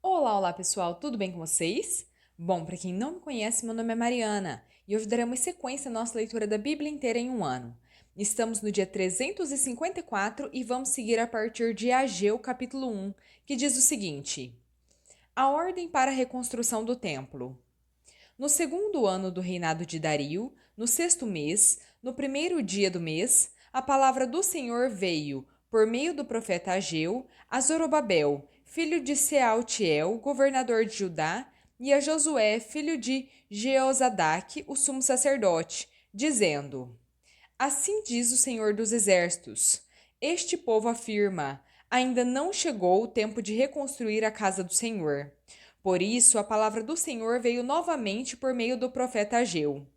Olá, pessoal, tudo bem com vocês? Bom, para quem não me conhece, meu nome é Mariana e hoje daremos sequência à nossa leitura da Bíblia inteira em um ano. Estamos no dia 354 e vamos seguir a partir de Ageu, capítulo 1, que diz o seguinte: A ordem para a reconstrução do templo. No segundo ano do reinado de Dario, no sexto mês, no primeiro dia do mês, a palavra do Senhor veio, por meio do profeta Ageu, a Zorobabel, filho de Sealtiel, governador de Judá, e a Josué, filho de Jeozadaque, o sumo sacerdote, dizendo: Assim diz o Senhor dos Exércitos: Este povo afirma: Ainda não chegou o tempo de reconstruir a casa do Senhor. Por isso, a palavra do Senhor veio novamente por meio do profeta Ageu.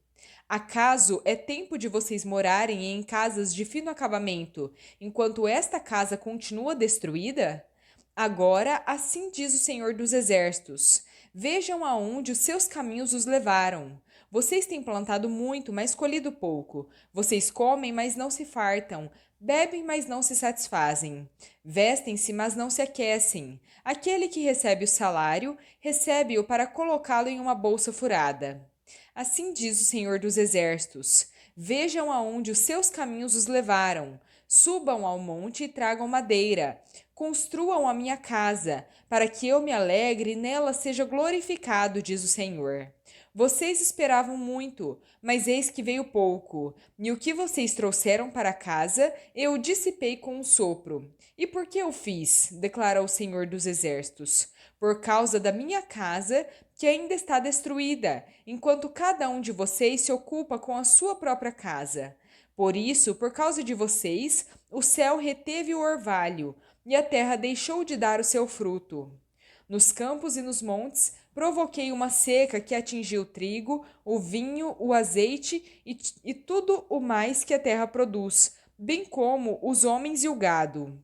Acaso é tempo de vocês morarem em casas de fino acabamento, enquanto esta casa continua destruída? Agora, assim diz o Senhor dos Exércitos: Vejam aonde os seus caminhos os levaram. Vocês têm plantado muito, mas colhido pouco. Vocês comem, mas não se fartam. Bebem, mas não se satisfazem. Vestem-se, mas não se aquecem. Aquele que recebe o salário, recebe-o para colocá-lo em uma bolsa furada. Assim diz o Senhor dos Exércitos: Vejam aonde os seus caminhos os levaram. Subam ao monte e tragam madeira. Construam a minha casa, para que eu me alegre e nela seja glorificado, diz o Senhor. Vocês esperavam muito, mas eis que veio pouco, e o que vocês trouxeram para casa, eu dissipei com um sopro. E por que eu fiz? Declara o Senhor dos Exércitos. Por causa da minha casa, que ainda está destruída, enquanto cada um de vocês se ocupa com a sua própria casa. Por isso, por causa de vocês, o céu reteve o orvalho, e a terra deixou de dar o seu fruto. Nos campos e nos montes provoquei uma seca que atingiu o trigo, o vinho, o azeite e tudo o mais que a terra produz, bem como os homens e o gado.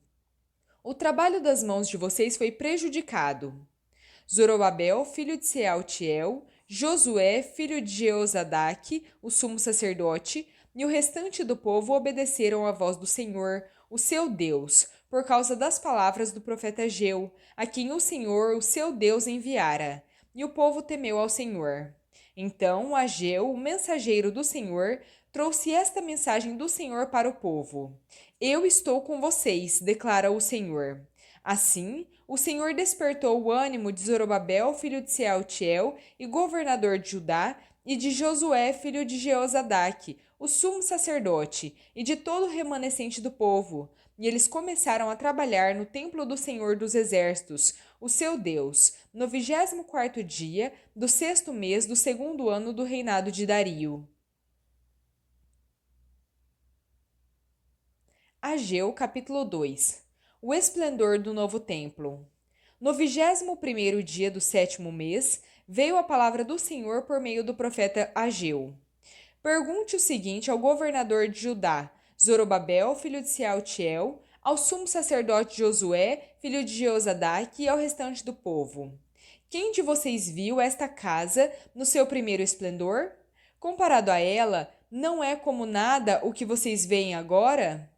O trabalho das mãos de vocês foi prejudicado. Zorobabel, filho de Sealtiel, Josué, filho de Jeozadaque, o sumo sacerdote, e o restante do povo obedeceram à voz do Senhor, o seu Deus, por causa das palavras do profeta Ageu, a quem o Senhor, o seu Deus, enviara. E o povo temeu ao Senhor. Então Ageu, o mensageiro do Senhor, trouxe esta mensagem do Senhor para o povo: Eu estou com vocês, declara o Senhor. Assim, o Senhor despertou o ânimo de Zorobabel, filho de Sealtiel, e governador de Judá, e de Josué, filho de Jeozadaque, o sumo sacerdote, e de todo o remanescente do povo. E eles começaram a trabalhar no templo do Senhor dos Exércitos, o seu Deus, no 24º dia do sexto mês do segundo ano do reinado de Dario. Ageu, capítulo 2. O esplendor do novo templo. No 21º dia do sétimo mês, veio a palavra do Senhor por meio do profeta Ageu. Pergunte o seguinte ao governador de Judá, Zorobabel, filho de Sealtiel, ao sumo sacerdote Josué, filho de Jeozadaque, e ao restante do povo. Quem de vocês viu esta casa no seu primeiro esplendor? Comparado a ela, não é como nada o que vocês veem agora?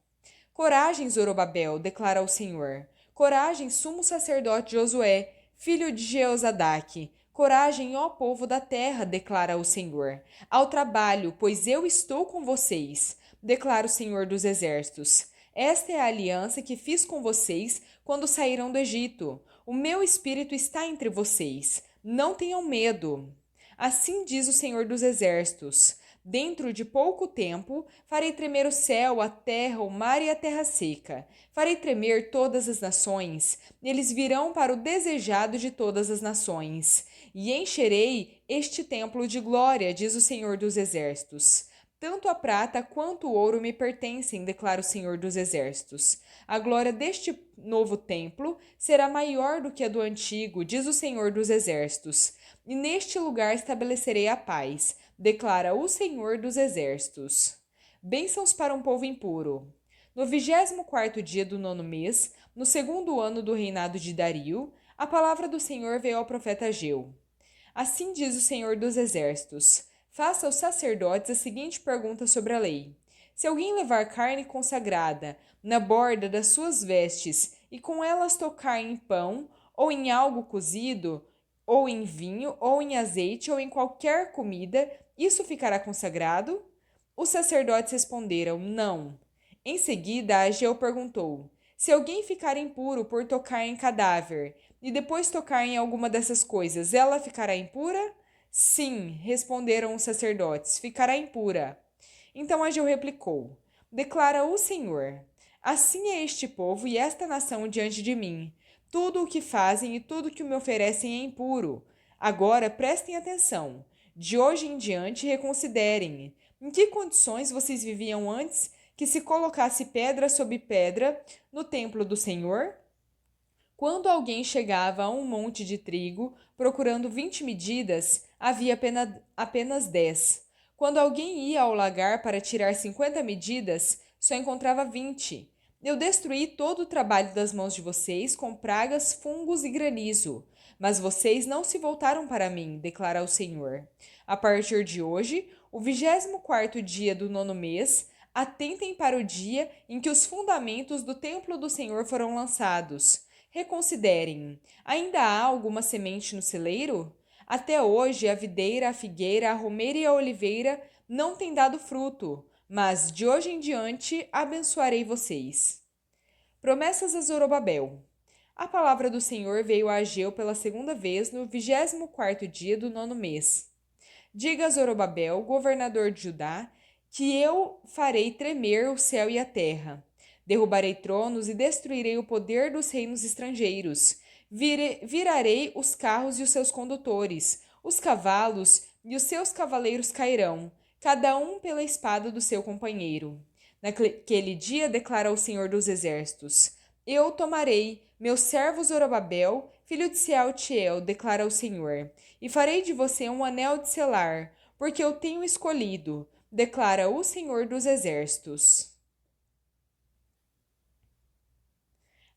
Coragem, Zorobabel, declara o Senhor. Coragem, sumo sacerdote Josué, filho de Jeozadaque. Coragem, ó povo da terra, declara o Senhor. Ao trabalho, pois eu estou com vocês, declara o Senhor dos Exércitos. Esta é a aliança que fiz com vocês quando saíram do Egito. O meu espírito está entre vocês. Não tenham medo. Assim diz o Senhor dos Exércitos: Dentro de pouco tempo, farei tremer o céu, a terra, o mar e a terra seca. Farei tremer todas as nações. Eles virão para o desejado de todas as nações. E encherei este templo de glória, diz o Senhor dos Exércitos. Tanto a prata quanto o ouro me pertencem, declara o Senhor dos Exércitos. A glória deste novo templo será maior do que a do antigo, diz o Senhor dos Exércitos. E neste lugar estabelecerei a paz, declara o Senhor dos Exércitos. Bênçãos para um povo impuro. No 24º dia do nono mês, no segundo ano do reinado de Dario, a palavra do Senhor veio ao profeta Ageu. Assim diz o Senhor dos Exércitos: Faça aos sacerdotes a seguinte pergunta sobre a lei: Se alguém levar carne consagrada na borda das suas vestes e com elas tocar em pão ou em algo cozido, ou em vinho, ou em azeite, ou em qualquer comida, isso ficará consagrado? Os sacerdotes responderam: Não. Em seguida, Ageu perguntou: Se alguém ficar impuro por tocar em cadáver, e depois tocar em alguma dessas coisas, ela ficará impura? Sim, responderam os sacerdotes, ficará impura. Então Ageu replicou: Declara o Senhor: Assim é este povo e esta nação diante de mim. Tudo o que fazem e tudo o que me oferecem é impuro. Agora prestem atenção. De hoje em diante reconsiderem. Em que condições vocês viviam antes que se colocasse pedra sobre pedra no templo do Senhor? Quando alguém chegava a um monte de trigo procurando 20 medidas, havia apenas 10. Quando alguém ia ao lagar para tirar 50 medidas, só encontrava 20. Eu destruí todo o trabalho das mãos de vocês com pragas, fungos e granizo. Mas vocês não se voltaram para mim, declara o Senhor. A partir de hoje, o 24º dia do 9º mês, atentem para o dia em que os fundamentos do templo do Senhor foram lançados. Reconsiderem: ainda há alguma semente no celeiro? Até hoje a videira, a figueira, a romeira e a oliveira não têm dado fruto, mas de hoje em diante abençoarei vocês. Promessas a Zorobabel. A palavra do Senhor veio a Ageu pela segunda vez no 24º dia do 9º mês. Diga a Zorobabel, governador de Judá, que eu farei tremer o céu e a terra. Derrubarei tronos e destruirei o poder dos reinos estrangeiros. Virarei os carros e os seus condutores, os cavalos e os seus cavaleiros cairão, cada um pela espada do seu companheiro. Naquele dia, declara o Senhor dos Exércitos, eu tomarei meu servo Zorobabel, filho de Sealtiel, declara o Senhor, e farei de você um anel de selar, porque eu tenho escolhido, declara o Senhor dos Exércitos.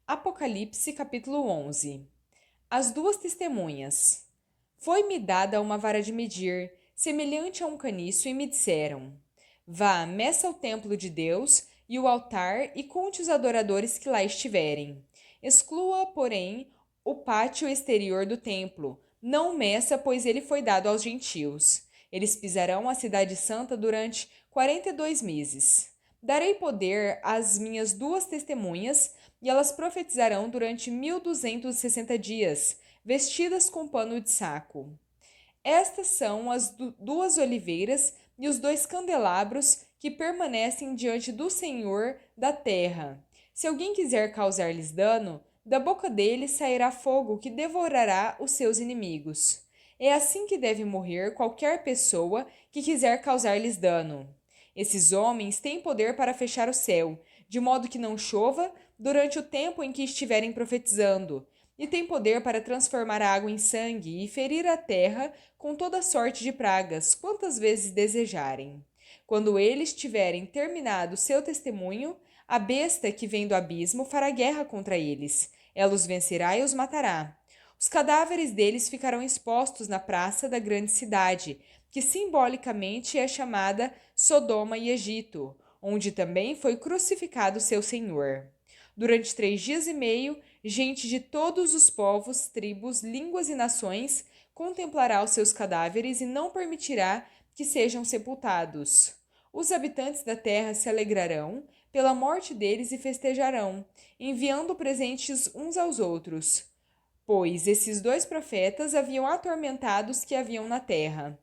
Apocalipse capítulo 11. As duas testemunhas. Foi-me dada uma vara de medir, semelhante a um caniço, e me disseram: Vá, meça o templo de Deus e o altar e conte os adoradores que lá estiverem. Exclua, porém, o pátio exterior do templo. Não meça, pois ele foi dado aos gentios. Eles pisarão a cidade santa durante 42 meses. Darei poder às minhas duas testemunhas, e elas profetizarão durante 1260 dias, vestidas com pano de saco. Estas são as duas oliveiras e os dois candelabros que permanecem diante do Senhor da terra. Se alguém quiser causar-lhes dano, da boca deles sairá fogo que devorará os seus inimigos. É assim que deve morrer qualquer pessoa que quiser causar-lhes dano. Esses homens têm poder para fechar o céu, de modo que não chova durante o tempo em que estiverem profetizando, e têm poder para transformar a água em sangue e ferir a terra com toda sorte de pragas, quantas vezes desejarem. Quando eles tiverem terminado seu testemunho, a besta que vem do abismo fará guerra contra eles. Ela os vencerá e os matará. Os cadáveres deles ficarão expostos na praça da grande cidade, que simbolicamente é chamada Sodoma e Egito, onde também foi crucificado seu Senhor. Durante 3 dias e meio, gente de todos os povos, tribos, línguas e nações contemplará os seus cadáveres e não permitirá que sejam sepultados. Os habitantes da terra se alegrarão pela morte deles e festejarão, enviando presentes uns aos outros, pois esses dois profetas haviam atormentado os que haviam na terra.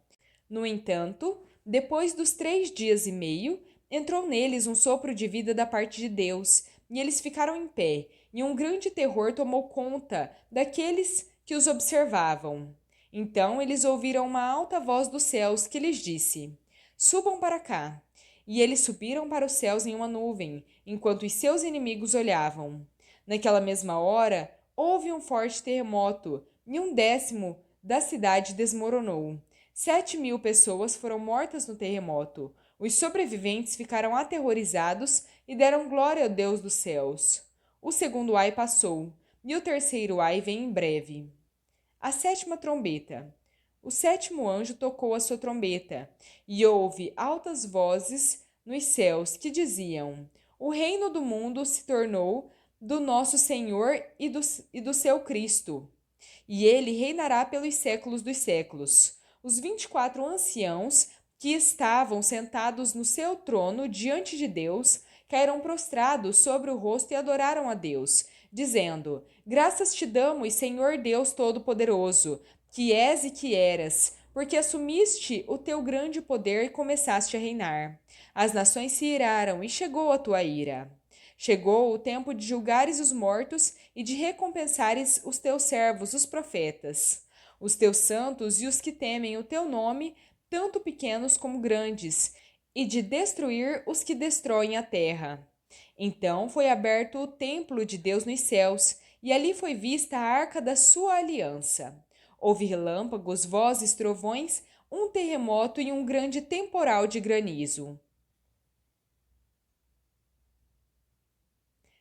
No entanto, depois dos 3 dias e meio, entrou neles um sopro de vida da parte de Deus, e eles ficaram em pé, e um grande terror tomou conta daqueles que os observavam. Então eles ouviram uma alta voz dos céus que lhes disse: Subam para cá. E eles subiram para os céus em uma nuvem, enquanto os seus inimigos olhavam. Naquela mesma hora, houve um forte terremoto, e 1/10 da cidade desmoronou. 7.000 pessoas foram mortas no terremoto. Os sobreviventes ficaram aterrorizados e deram glória ao Deus dos céus. O segundo ai passou, e o terceiro ai vem em breve. A sétima trombeta. O sétimo anjo tocou a sua trombeta, e houve altas vozes nos céus que diziam: O reino do mundo se tornou do nosso Senhor e do seu Cristo, e ele reinará pelos séculos dos séculos. Os 24 anciãos que estavam sentados no seu trono diante de Deus caíram prostrados sobre o rosto e adoraram a Deus, dizendo: Graças te damos, Senhor Deus Todo-Poderoso, que és e que eras, porque assumiste o teu grande poder e começaste a reinar. As nações se iraram e chegou a tua ira. Chegou o tempo de julgares os mortos e de recompensares os teus servos, os profetas, os teus santos e os que temem o teu nome, tanto pequenos como grandes, e de destruir os que destroem a terra. Então foi aberto o templo de Deus nos céus, e ali foi vista a arca da sua aliança. Houve relâmpagos, vozes, trovões, um terremoto e um grande temporal de granizo.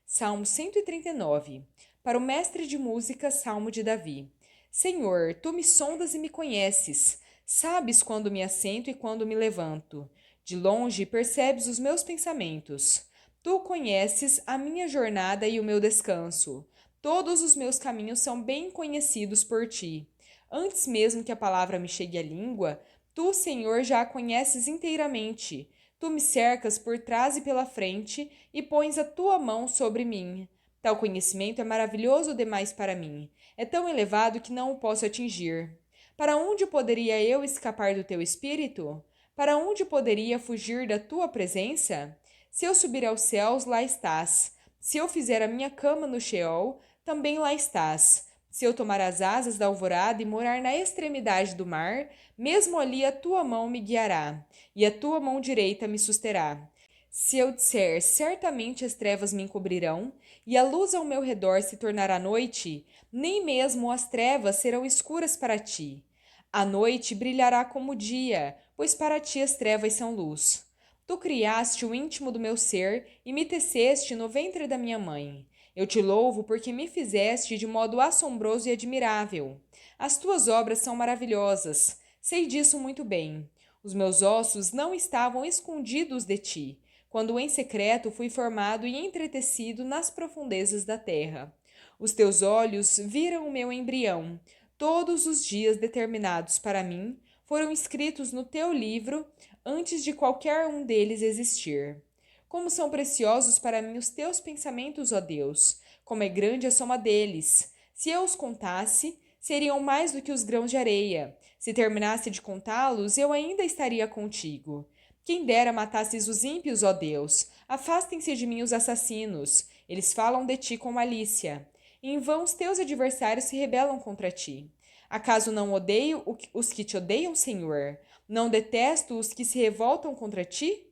Salmo 139. Para o mestre de música, Salmo de Davi. Senhor, tu me sondas e me conheces. Sabes quando me assento e quando me levanto. De longe percebes os meus pensamentos. Tu conheces a minha jornada e o meu descanso. Todos os meus caminhos são bem conhecidos por ti. Antes mesmo que a palavra me chegue à língua, tu, Senhor, já a conheces inteiramente. Tu me cercas por trás e pela frente e pões a tua mão sobre mim. Tal conhecimento é maravilhoso demais para mim. É tão elevado que não o posso atingir. Para onde poderia eu escapar do teu espírito? Para onde poderia fugir da tua presença? Se eu subir aos céus, lá estás. Se eu fizer a minha cama no Sheol, também lá estás. Se eu tomar as asas da alvorada e morar na extremidade do mar, mesmo ali a tua mão me guiará, e a tua mão direita me susterá. Se eu disser, certamente as trevas me encobrirão, e a luz ao meu redor se tornará noite, nem mesmo as trevas serão escuras para ti. A noite brilhará como o dia, pois para ti as trevas são luz. Tu criaste o íntimo do meu ser e me teceste no ventre da minha mãe. Eu te louvo porque me fizeste de modo assombroso e admirável. As tuas obras são maravilhosas, sei disso muito bem. Os meus ossos não estavam escondidos de ti, quando em secreto fui formado e entretecido nas profundezas da terra. Os teus olhos viram o meu embrião. Todos os dias determinados para mim foram escritos no teu livro antes de qualquer um deles existir. Como são preciosos para mim os teus pensamentos, ó Deus! Como é grande a soma deles! Se eu os contasse, seriam mais do que os grãos de areia. Se terminasse de contá-los, eu ainda estaria contigo. Quem dera matasses os ímpios, ó Deus! Afastem-se de mim os assassinos. Eles falam de ti com malícia. Em vão os teus adversários se rebelam contra ti. Acaso não odeio os que te odeiam, Senhor? Não detesto os que se revoltam contra ti?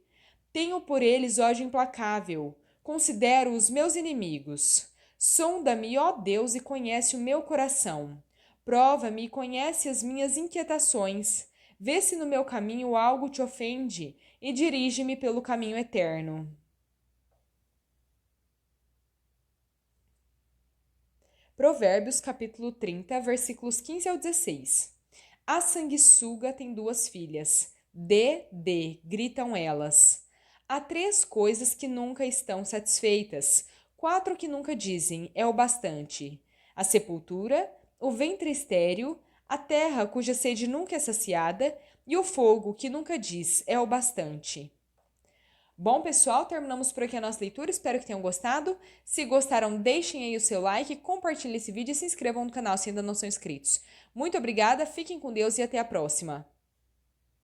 Tenho por eles ódio implacável. Considero os meus inimigos. Sonda-me, ó Deus, e conhece o meu coração. Prova-me e conhece as minhas inquietações. Vê se no meu caminho algo te ofende e dirige-me pelo caminho eterno. Provérbios capítulo 30, versículos 15 ao 16. A sanguessuga tem duas filhas. Dê, gritam elas. Há três coisas que nunca estão satisfeitas, quatro que nunca dizem, é o bastante: a sepultura, o ventre estéril, a terra cuja sede nunca é saciada e o fogo que nunca diz, é o bastante. Bom, pessoal, terminamos por aqui a nossa leitura. Espero que tenham gostado. Se gostaram, deixem aí o seu like, compartilhem esse vídeo e se inscrevam no canal se ainda não são inscritos. Muito obrigada, fiquem com Deus e até a próxima.